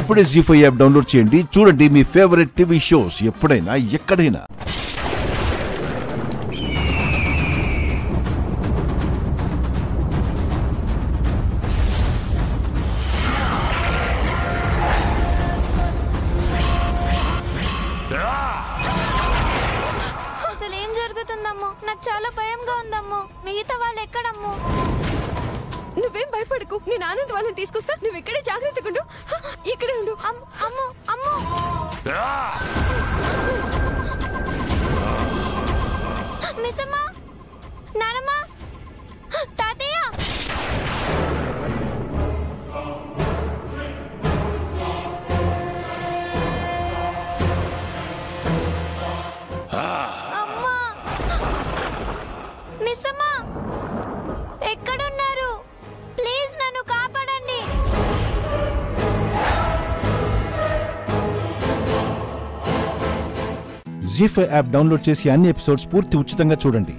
ఇప్పుడే జీ5 app download చేయండి. చూడండి మీ ఫేవరెట్ టీవీ షోస్ ఎప్పుడైనా ఎక్కడైనా. అసలు ఏం జరుగుతుందమ్మో? నాకు చాలా భయంగా ఉందమ్మో. మిగతా వాళ్ళు ఎక్కడమ్మో? నువ్వేం భయపడకు, నేను ఆనంద్ వాళ్ళని తీసుకొస్తా. నువ్వు ఇక్కడే జాగ్రత్తగా ఉండు. ఇక్కడే ఉండు. అమ్మో అమ్మో, మిస్సమ్మ, నానమ్మ, తాతయ్య. అమ్మా, మిస్సమ్మ, ఎక్కడున్నారు? ప్లీజ్ నన్ను కాపాడండి. జీ5 యాప్ డౌన్లోడ్ చేసి అన్ని ఎపిసోడ్స్ పూర్తి ఉచితంగా చూడండి.